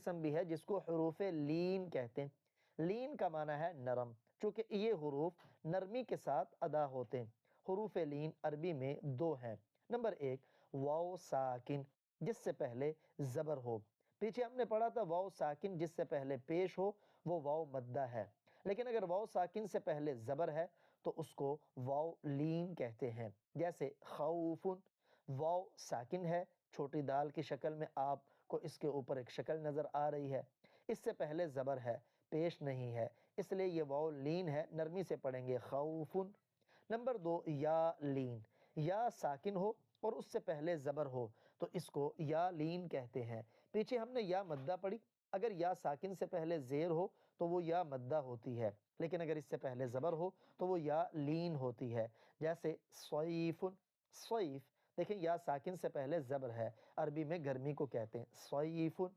किस्म भी है जिसको हरूफ लीन कहते हैं। लीन का माना है नरम, चूँकि ये हरूफ नरमी के साथ अदा होते हैं। हरूफ लीन अरबी में दो हैं। नंबर एक, वाव साकिन जिससे पहले ज़बर हो। पीछे हमने पढ़ा था वाव साकिन जिससे पहले पेश हो वो वाव मद्दा है, लेकिन अगर वाव साकिन से पहले ज़बर है तो उसको वाव लीन कहते हैं। जैसे खौफुन, वाव साकिन है, छोटी दाल की शक्ल में आपको इसके ऊपर एक शक्ल नज़र आ रही है, इससे पहले ज़बर है, पेश नहीं है, इसलिए ये वाव लीन है, नरमी से पढ़ेंगे खौफुन। नंबर दो, या लीन, या साकिन हो और उससे पहले ज़बर हो तो इसको या लीन कहते हैं। पीछे हमने या मद्दा पढ़ी, अगर या साकिन से पहले ज़ेर हो तो वो या मद्दा होती है, लेकिन अगर इससे पहले ज़बर हो तो वो या लीन होती है। जैसे सईफुन, सईफ, देखिए या साकिन से पहले ज़बर है, अरबी में गर्मी को कहते हैं सईफुन।